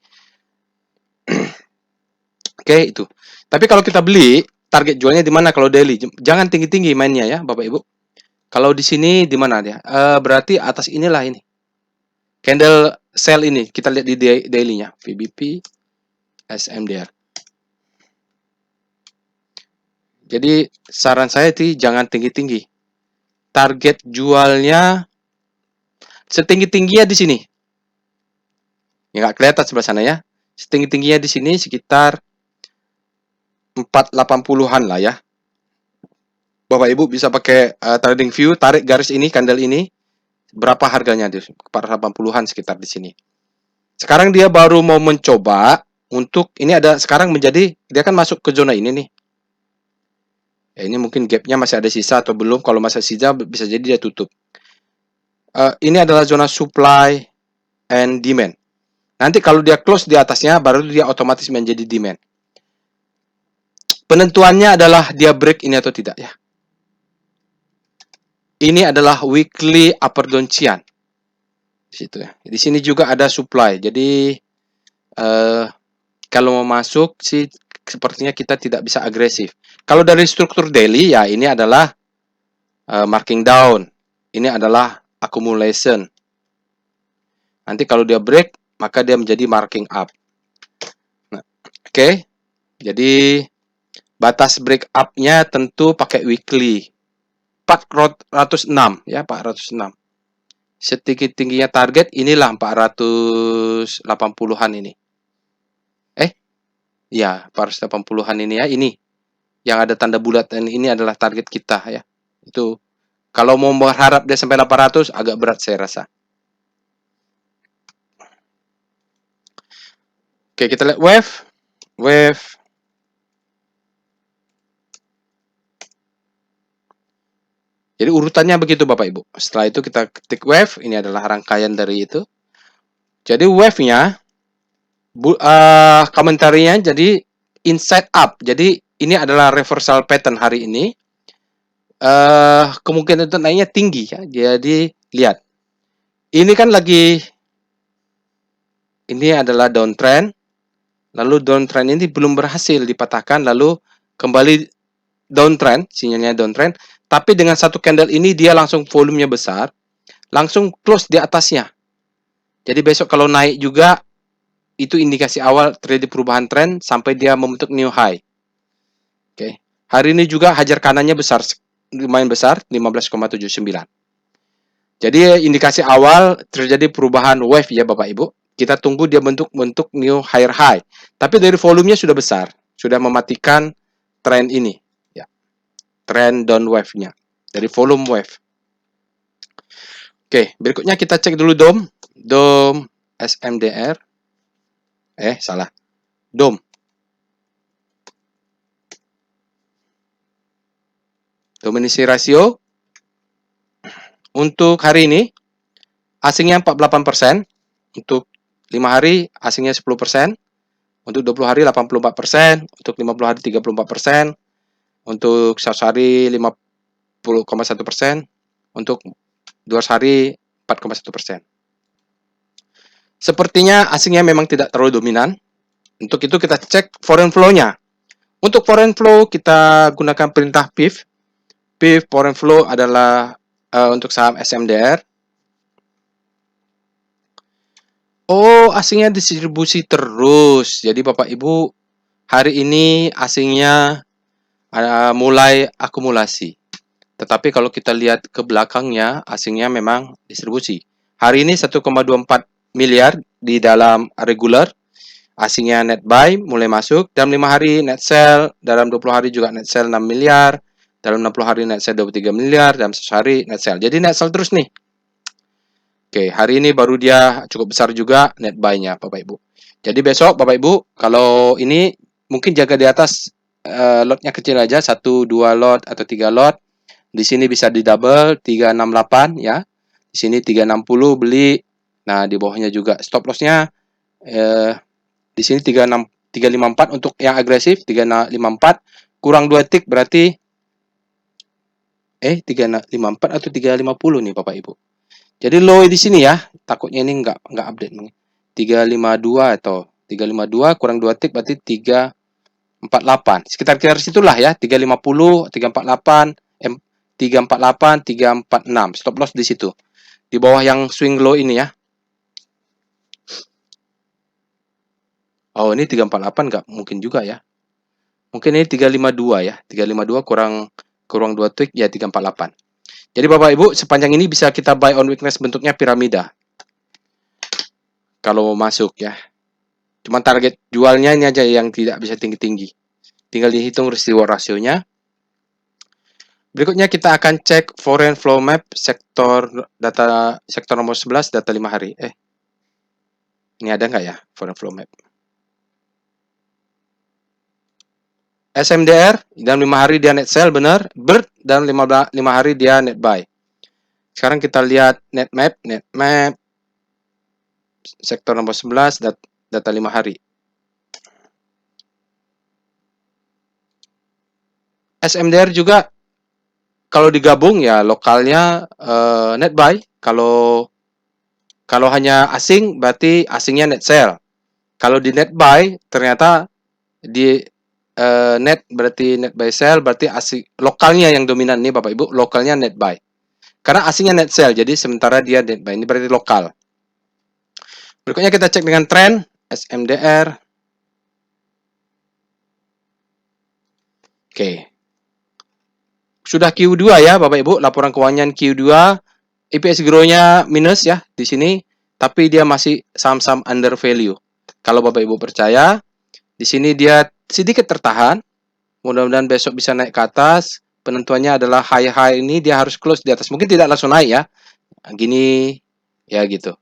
Oke, itu. Tapi kalau kita beli, target jualnya di mana kalau daily? Jangan tinggi-tinggi mainnya ya, Bapak Ibu. Kalau di sini di mana dia? Berarti atas inilah ini. Candle sell ini, kita lihat di daily-nya. VBP, SMDR. Jadi saran saya sih jangan tinggi-tinggi. Target jualnya setinggi-tingginya di sini. Ya nggak kelihatan sebelah sana ya. Setinggi-tingginya di sini sekitar 480-an lah ya. Bapak Ibu bisa pakai trading view, tarik garis ini, candle ini. Berapa harganya? 480-an sekitar di sini. Sekarang dia baru mau mencoba untuk, ini ada sekarang menjadi, dia kan masuk ke zona ini nih. Ya, ini mungkin gapnya masih ada sisa atau belum. Kalau masih sisa bisa jadi dia tutup. Ini adalah zona supply and demand. Nanti kalau dia close di atasnya, baru dia otomatis menjadi demand. Penentuannya adalah dia break ini atau tidak ya. Ini adalah weekly upper downtrend. Di situ ya. Di sini juga ada supply. Jadi kalau mau masuk sih sepertinya kita tidak bisa agresif. Kalau dari struktur daily ya ini adalah marking down. Ini adalah accumulation. Nanti kalau dia break maka dia menjadi marking up. Nah, oke. Jadi batas break up-nya tentu pakai weekly. 406 ya, 406. Setinggi-tingginya target inilah 480-an ini. Ya, 480-an ini ya, ini yang ada tanda bulat dan ini adalah target kita ya. Itu kalau mau berharap dia sampai 800 agak berat saya rasa. Oke, kita lihat wave. Jadi urutannya begitu Bapak Ibu. Setelah itu kita ketik wave, ini adalah rangkaian dari itu. Jadi wave-nya komentarnya jadi inside up. Jadi ini adalah reversal pattern hari ini. Kemungkinan itu naiknya tinggi ya. Jadi lihat. Ini kan lagi ini adalah downtrend. Lalu downtrend ini belum berhasil dipatahkan, lalu kembali downtrend, sinyalnya downtrend. Tapi dengan satu candle ini dia langsung volumenya besar, langsung close di atasnya. Jadi besok kalau naik juga itu indikasi awal terjadi perubahan tren sampai dia membentuk new high. Oke. Hari ini juga hajar kanannya besar, lumayan besar, 15,79. Jadi indikasi awal terjadi perubahan wave ya Bapak Ibu. Kita tunggu dia bentuk new higher high. Tapi dari volumenya sudah besar, sudah mematikan tren ini ya. Tren down wave-nya dari volume wave. Oke, berikutnya kita cek dulu DOM SMDR. Salah. DOM. Dominasi rasio untuk hari ini asingnya 48%, untuk 5 hari asingnya 10%, untuk 20 hari 84%, untuk 50 hari 34%, untuk 100 hari 50,1%, untuk 200 hari 4,1%. Sepertinya asingnya memang tidak terlalu dominan. Untuk itu kita cek foreign flow-nya. Untuk foreign flow kita gunakan perintah PIF. PIF foreign flow adalah untuk saham SMDR. Oh, asingnya distribusi terus. Jadi Bapak Ibu, hari ini asingnya mulai akumulasi. Tetapi kalau kita lihat ke belakangnya, asingnya memang distribusi. Hari ini 1,24 miliar di dalam regular. Asingnya net buy mulai masuk. Dalam 5 hari net sell. Dalam 20 hari juga net sell 6 miliar. dalam 60 hari net sell 23 miliar, dalam 1 hari net sell. Jadi net sell terus nih. Oke, hari ini baru dia cukup besar juga net buy-nya Bapak Ibu. Jadi besok Bapak Ibu, kalau ini mungkin jaga di atas lotnya kecil aja, 1 2 lot atau 3 lot. Di sini bisa di double 368 ya. Di sini 360 beli. Nah, di bawahnya juga stop loss-nya di sini 354 untuk yang agresif, 354 kurang 2 tick berarti 354 atau 350 nih Bapak Ibu. Jadi low di sini ya, takutnya ini nggak update nih. 352 atau 352 kurang 2 tick berarti 348. Sekitar situlah ya, 350, 348, 348, 346. Stop loss di situ. Di bawah yang swing low ini ya. Oh, ini 348 nggak mungkin juga ya. Mungkin ini 352 ya. 352 kurang 2 tick ya 348. Jadi Bapak Ibu, sepanjang ini bisa kita buy on weakness bentuknya piramida. Kalau mau masuk ya. Cuma target jualnya ini aja yang tidak bisa tinggi-tinggi. Tinggal dihitung risk reward rasionya. Berikutnya kita akan cek foreign flow map sektor nomor 11 data 5 hari. Ini ada nggak ya foreign flow map? SMDR dalam 5 hari dia net sell benar, BERT dalam 5 hari dia net buy. Sekarang kita lihat net map sektor nomor 11 data 5 hari. SMDR juga kalau digabung ya lokalnya net buy, kalau hanya asing berarti asingnya net sell. Kalau di net buy ternyata di net berarti net buy sell, berarti asing lokalnya yang dominan nih Bapak Ibu, lokalnya net buy. Karena asingnya net sell, jadi sementara dia net buy, ini berarti lokal. Berikutnya kita cek dengan tren SMDR. Oke. Sudah Q2 ya Bapak Ibu, laporan keuangan Q2, EPS grow-nya minus ya di sini, tapi dia masih saham-saham under value. Kalau Bapak Ibu percaya, di sini dia sedikit tertahan. Mudah-mudahan besok bisa naik ke atas. Penentuannya adalah high ini dia harus close di atas. Mungkin tidak langsung naik ya. Gini ya gitu.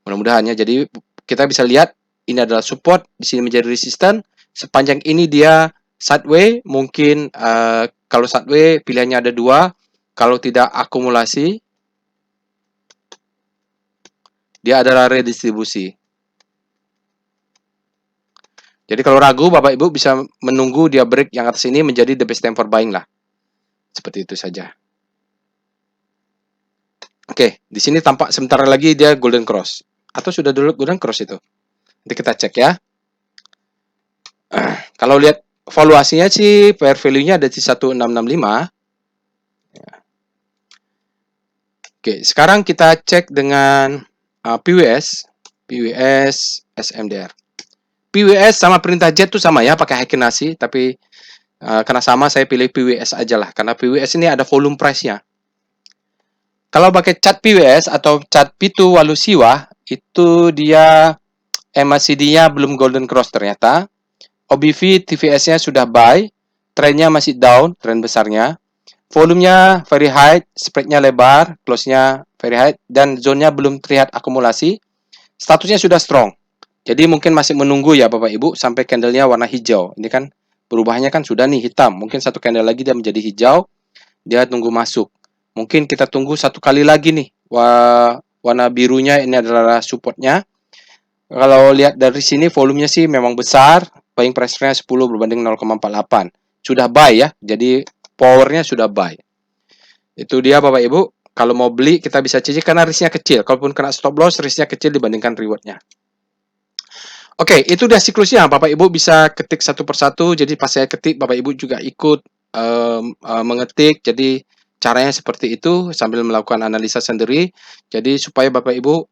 Mudah-mudahan ya. Jadi kita bisa lihat ini adalah support, di sini menjadi resisten. Sepanjang ini dia sideways, mungkin kalau sideways pilihannya ada 2. Kalau tidak akumulasi, dia adalah redistribusi. Jadi kalau ragu, Bapak Ibu bisa menunggu dia break yang atas ini menjadi the best time for buying lah. Seperti itu saja. Oke, di sini tampak sebentar lagi dia golden cross. Atau sudah dulu golden cross itu? Nanti kita cek ya. Kalau lihat valuasinya sih, fair value-nya ada di 1665. Oke, sekarang kita cek dengan PWS SMDR. PWS sama perintah jet itu sama ya, pakai Heiken nasi, tapi karena sama saya pilih PWS aja lah, karena PWS ini ada volume price-nya. Kalau pakai chart PWS atau chart Pitu Walusiwa, itu dia MACD-nya belum golden cross ternyata. OBV TVS-nya sudah buy, trennya masih down, tren besarnya. Volumenya very high, spread-nya lebar, close-nya very high, dan zone-nya belum terlihat akumulasi. Statusnya sudah strong. Jadi mungkin masih menunggu ya Bapak Ibu sampai candle-nya warna hijau. Ini kan perubahannya kan sudah nih hitam. Mungkin satu candle lagi dia menjadi hijau. Dia tunggu masuk. Mungkin kita tunggu satu kali lagi nih. Warna birunya ini adalah support-nya. Kalau lihat dari sini volumenya sih memang besar. Buying price-nya 10 berbanding 0,48. Sudah buy ya. Jadi power-nya sudah buy. Itu dia Bapak Ibu. Kalau mau beli kita bisa cicil karena risk-nya kecil. Kalaupun kena stop loss, risk-nya kecil dibandingkan reward-nya. Oke, itu udah siklusnya. Bapak Ibu bisa ketik satu persatu. Jadi pas saya ketik, Bapak Ibu juga ikut mengetik. Jadi caranya seperti itu sambil melakukan analisa sendiri. Jadi supaya Bapak Ibu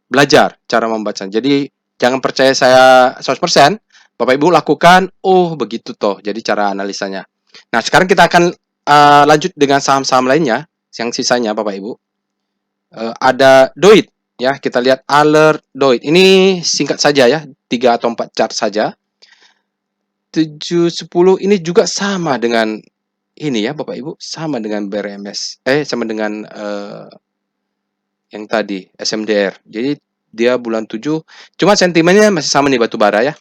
belajar cara membaca. Jadi jangan percaya saya 100%. Bapak Ibu lakukan, begitu toh. Jadi cara analisanya. Nah, sekarang kita akan lanjut dengan saham-saham lainnya. Yang sisanya Bapak Ibu. Ada Doit. Ya, kita lihat alert Doit. Ini singkat saja ya, 3 atau 4 chart saja. 710 ini juga sama dengan ini ya Bapak Ibu, sama dengan BRMS, sama dengan yang tadi SMDR. Jadi dia bulan 7, cuma sentimennya masih sama nih batu bara ya.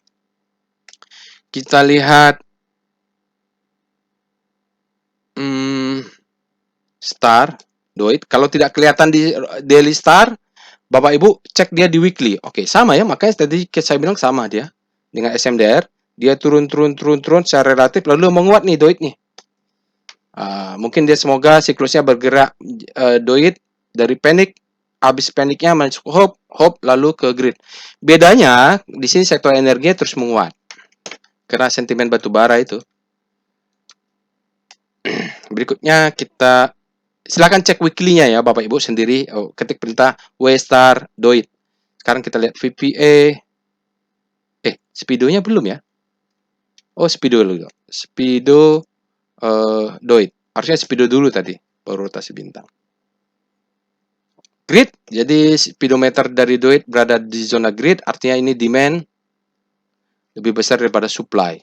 Kita lihat Star, Doit. Kalau tidak kelihatan di daily Star, Bapak Ibu cek dia di weekly. Oke, sama ya, makanya tadi saya bilang sama dia dengan SMDR. Dia turun secara relatif, lalu menguat nih Doit nih. Mungkin dia semoga siklusnya bergerak Doit dari panic, habis paniknya masuk hope lalu ke grid. Bedanya di sini sektor energinya terus menguat karena sentimen batu bara itu. Berikutnya kita silakan cek weekly-nya ya Bapak Ibu sendiri. Ketik perintah W star Doit. Sekarang kita lihat VPA. Speedo-nya belum ya? Oh, Speedo dulu. Speedo Doit. Harusnya Speedo dulu tadi, baru rotasi bintang. Grid, jadi speedometer dari Doit berada di zona grid, artinya ini demand lebih besar daripada supply.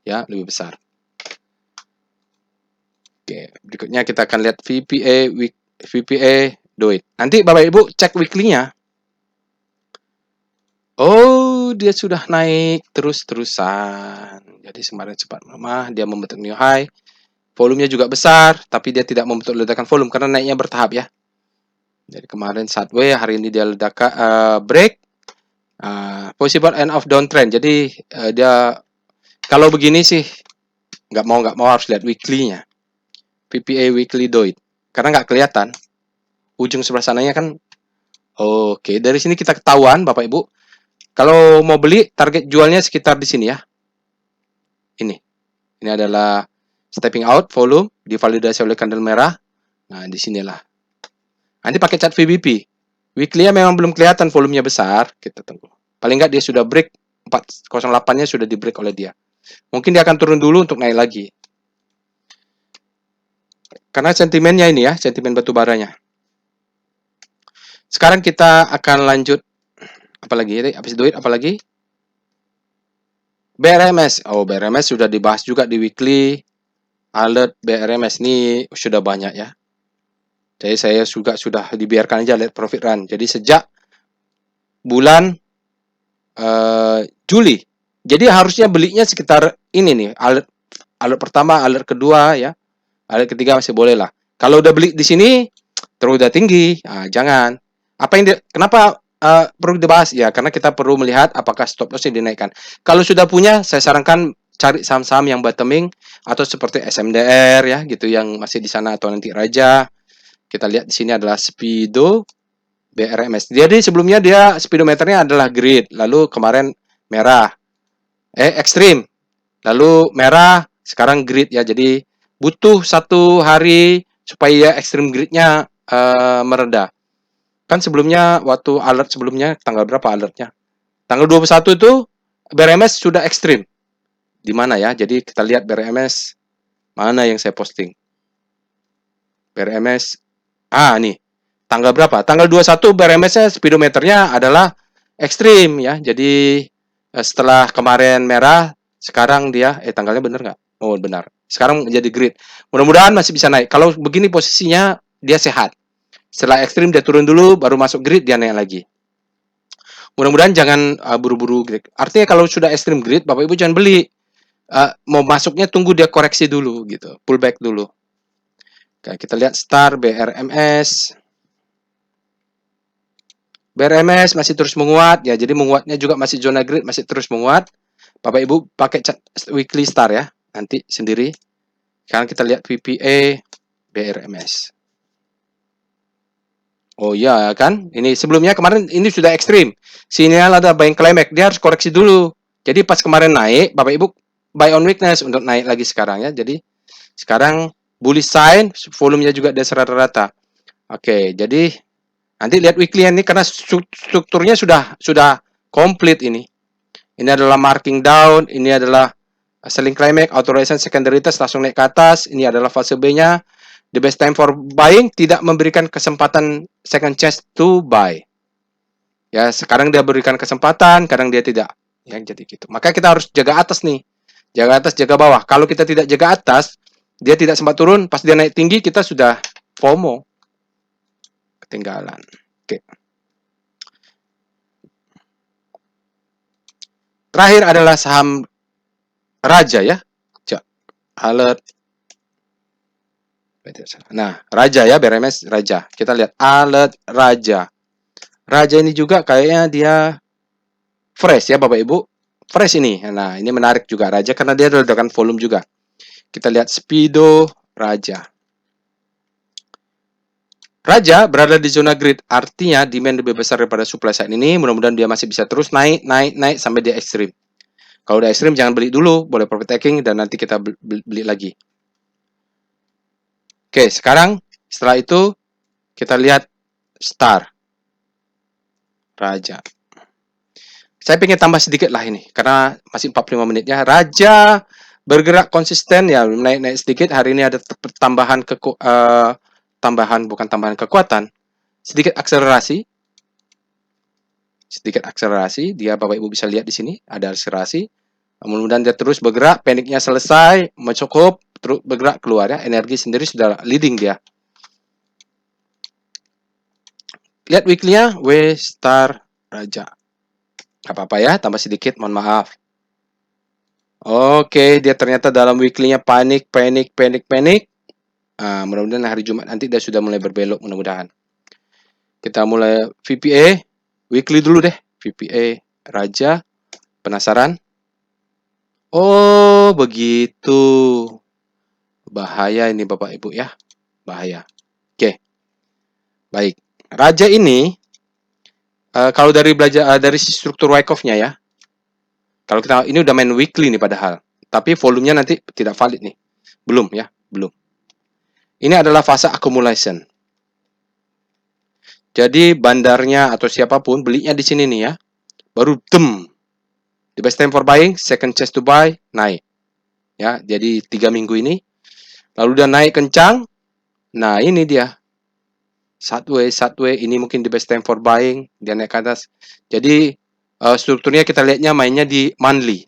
Ya, lebih besar. Oke, berikutnya kita akan lihat VPA Doit. Nanti Bapak Ibu cek weekly-nya. Oh, dia sudah naik terus-terusan. Jadi kemarin cepat melemah, dia membentuk new high. Volumenya juga besar, tapi dia tidak membentuk ledakan volume karena naiknya bertahap ya. Jadi kemarin sideways, hari ini dia ledakan break. Possible end of downtrend. Jadi dia kalau begini sih nggak mau harus lihat weekly-nya. PPA weekly Doit. Karena nggak kelihatan. Ujung sebelah sananya kan. Oke, dari sini kita ketahuan Bapak Ibu. Kalau mau beli, target jualnya sekitar di sini ya. Ini adalah stepping out volume divalidasi oleh candle merah. Nah, disinilah. Nanti pakai chart VBP. Weekly-nya memang belum kelihatan volumenya besar. Kita tunggu. Paling nggak dia sudah break 408-nya sudah di break oleh dia. Mungkin dia akan turun dulu untuk naik lagi. Karena sentimennya ini ya, sentimen batu baranya. Sekarang kita akan lanjut apalagi? Habis Doit apalagi? BRMS. Oh, BRMS sudah dibahas juga di weekly. Alert BRMS ini sudah banyak ya. Jadi saya juga sudah dibiarkan aja lihat profit run. Jadi sejak bulan Juli. Jadi harusnya belinya sekitar ini nih, alert pertama, alert kedua ya. Alert ketiga masih boleh lah. Kalau udah beli di sini terus udah tinggi, jangan. Kenapa perlu dibahas ya? Karena kita perlu melihat apakah stop lossnya dinaikkan. Kalau sudah punya, saya sarankan cari saham-saham yang bottoming atau seperti SMDR ya, gitu yang masih di sana atau nanti Raja. Kita lihat di sini adalah Speedo BRMS. Jadi sebelumnya dia speedometernya adalah grid, lalu kemarin merah, ekstrim, lalu merah, sekarang grid ya. Jadi butuh 1 hari supaya ekstrim gridnya mereda. Kan sebelumnya waktu alert sebelumnya tanggal berapa alertnya? Tanggal 21 itu BRMS sudah ekstrim. Di mana ya? Jadi kita lihat BRMS mana yang saya posting. BRMS nih. Tanggal berapa? Tanggal 21 BRMS-nya speedometernya adalah ekstrim ya. Jadi setelah kemarin merah, sekarang dia tanggalnya benar nggak? Oh, benar. Sekarang menjadi grid. Mudah-mudahan masih bisa naik. Kalau begini posisinya dia sehat. Setelah ekstrim dia turun dulu, baru masuk grid dia naik lagi. Mudah-mudahan jangan buru-buru grid. Artinya kalau sudah ekstrim grid, Bapak Ibu jangan beli. Mau masuknya tunggu dia koreksi dulu gitu, pullback dulu. Oke, kita lihat Star BRMS. BRMS masih terus menguat ya, jadi menguatnya juga masih zona grid, masih terus menguat. Bapak Ibu pakai chart weekly Star ya, nanti sendiri. Sekarang kita lihat VPA BRMS. Oh iya kan, ini sebelumnya kemarin ini sudah ekstrim. Sinyal ada buying climax, dia harus koreksi dulu. Jadi pas kemarin naik, Bapak Ibu buy on weakness untuk naik lagi sekarang ya. Jadi sekarang bullish sign, volumenya juga dasar rata-rata. Oke, jadi nanti lihat weekly ini karena strukturnya sudah komplit ini. Ini adalah marking down, ini adalah selling climax, authorization secondary test langsung naik ke atas, ini adalah fase B-nya. The best time for buying tidak memberikan kesempatan second chance to buy. Ya, sekarang dia berikan kesempatan, kadang dia tidak. Ya, jadi gitu. Maka kita harus jaga atas nih. Jaga atas, jaga bawah. Kalau kita tidak jaga atas, dia tidak sempat turun, pas dia naik tinggi kita sudah FOMO, ketinggalan. Oke. Terakhir adalah saham Raja ya. Alert. Nah, Raja ya, BRMS Raja. Kita lihat alert Raja. Raja ini juga kayaknya dia fresh ya Bapak Ibu. Fresh ini. Nah, ini menarik juga Raja karena dia ledakan volume juga. Kita lihat Speedo Raja. Raja berada di zona grid, artinya demand lebih besar daripada supply saat ini. Mudah-mudahan dia masih bisa terus naik sampai dia ekstrim. Kalau udah ekstrim jangan beli dulu, boleh profit taking dan nanti kita beli lagi. Oke, sekarang setelah itu kita lihat Star Raja. Saya pengen tambah sedikit lah ini karena masih 45 menitnya. Raja bergerak konsisten ya, naik sedikit. Hari ini ada tambahan kekuatan, sedikit akselerasi. Dia Bapak Ibu bisa lihat di sini ada akselerasi. Mudah-mudahan dia terus bergerak, paniknya selesai, mencukup, terus bergerak keluar ya. Energi sendiri sudah leading dia. Lihat weekly-nya, W Star Raja. Gak apa-apa ya, tambah sedikit, mohon maaf. Oke, dia ternyata dalam weekly-nya panik. Mudah-mudahan hari Jumat nanti dia sudah mulai berbelok, mudah-mudahan. Kita mulai VPA, weekly dulu deh. VPA Raja, penasaran? Oh, begitu. Bahaya ini Bapak Ibu ya. Bahaya. Oke. Baik. Raja ini kalau dari dari struktur Wyckoff-nya ya. Kalau kita ini udah main weekly nih padahal. Tapi volumenya nanti tidak valid nih. Belum ya, belum. Ini adalah fase accumulation. Jadi bandarnya atau siapapun belinya di sini nih ya. Baru dem. The best time for buying, second chance to buy, naik. Ya, jadi 3 minggu ini. Lalu dia naik kencang. Nah, ini dia. Sideways, ini mungkin the best time for buying, dia naik ke atas. Jadi strukturnya kita lihatnya mainnya di monthly.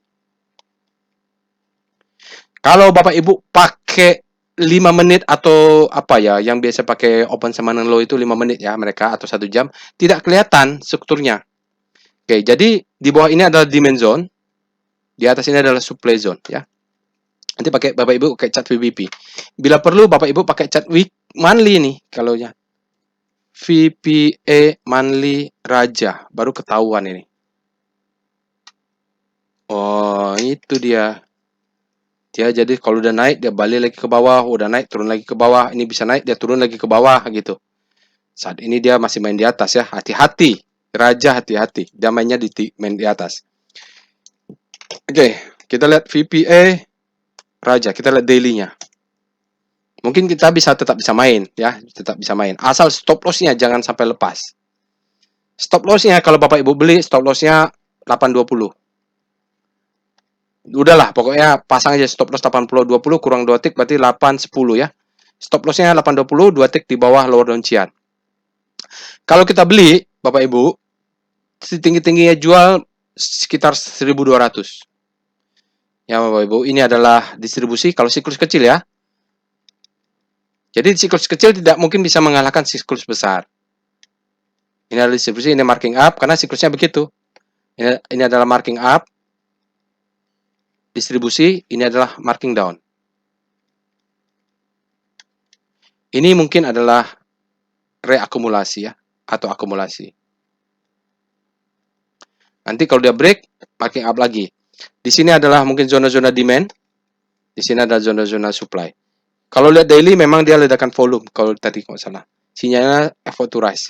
Kalau Bapak Ibu pakai 5 menit atau apa ya, yang biasa pakai open sama low itu 5 menit ya mereka atau 1 jam, tidak kelihatan strukturnya. Oke, jadi di bawah ini adalah demand zone, di atas ini adalah supply zone ya. Nanti pakai Bapak Ibu pakai chart VBP. Bila perlu Bapak Ibu pakai chart week monthly nih kalau ya. VPA monthly Raja baru ketahuan ini. Oh, itu dia. Dia jadi kalau udah naik dia balik lagi ke bawah, udah naik turun lagi ke bawah, ini bisa naik dia turun lagi ke bawah gitu. Saat ini dia masih main di atas ya, hati-hati. Raja hati-hati, dia mainnya main di atas. Oke, kita lihat VPA Raja, kita lihat daily-nya. Mungkin kita tetap bisa main ya, tetap bisa main. Asal stop loss-nya jangan sampai lepas. Stop loss-nya kalau Bapak Ibu beli stop loss-nya 820. Udahlah, pokoknya pasang aja stop loss 80-20 kurang 2 tick berarti 8-10 ya. Stop loss-nya 820, 2 tick di bawah lower down-cian. Kalau kita beli, Bapak Ibu, tinggi-tingginya jual sekitar 1.200. Ya Bapak Ibu, ini adalah distribusi kalau siklus kecil ya. Jadi siklus kecil tidak mungkin bisa mengalahkan siklus besar. Ini adalah distribusi, ini marking up karena siklusnya begitu. Ini adalah marking up. Distribusi, ini adalah marking down. Ini mungkin adalah reakumulasi ya, atau akumulasi. Nanti kalau dia break, marking up lagi. Di sini adalah mungkin zona-zona demand. Di sini ada zona-zona supply. Kalau lihat daily memang dia ledakan volume. Kalau tadi kalau salah. Sinyalnya effort to rise.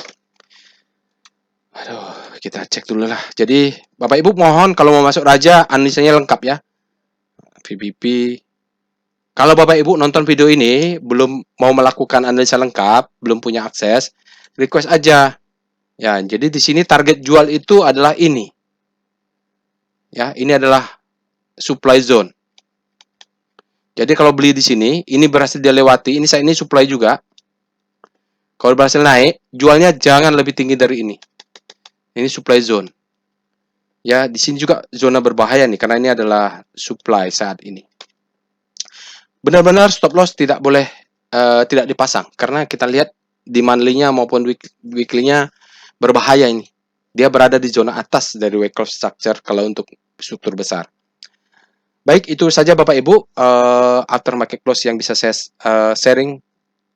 Aduh, kita cek dulu lah. Jadi, Bapak Ibu mohon kalau mau masuk Raja, analisanya lengkap ya. VBP. Kalau Bapak Ibu nonton video ini, belum mau melakukan analisa lengkap, belum punya akses, request aja. Ya, jadi di sini target jual itu adalah ini. Ya, ini adalah supply zone. Jadi kalau beli di sini, ini berhasil dia lewati, ini supply juga. Kalau berhasil naik, jualnya jangan lebih tinggi dari ini. Ini supply zone. Ya, di sini juga zona berbahaya nih karena ini adalah supply saat ini. benar-benar stop loss tidak boleh tidak dipasang karena kita lihat di monthly-nya maupun weekly-nya berbahaya ini. Dia berada di zona atas dari Wyckoff structure kalau untuk struktur besar. Baik, itu saja Bapak Ibu after market close yang bisa saya sharing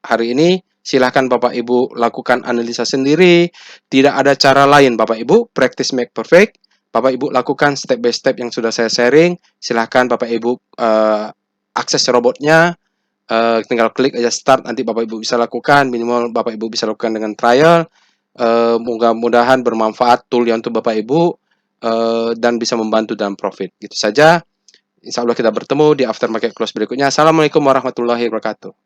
hari ini. Silahkan Bapak Ibu lakukan analisa sendiri. Tidak ada cara lain Bapak Ibu. Practice make perfect. Bapak Ibu lakukan step by step yang sudah saya sharing. Silahkan Bapak Ibu akses robotnya. Tinggal klik aja start. Nanti Bapak Ibu bisa lakukan. Minimal Bapak Ibu bisa lakukan dengan trial. Mudah-mudahan bermanfaat tool yang untuk Bapak Ibu. Dan bisa membantu dalam profit. Gitu saja. Insya Allah kita bertemu di after market close berikutnya. Assalamualaikum warahmatullahi wabarakatuh.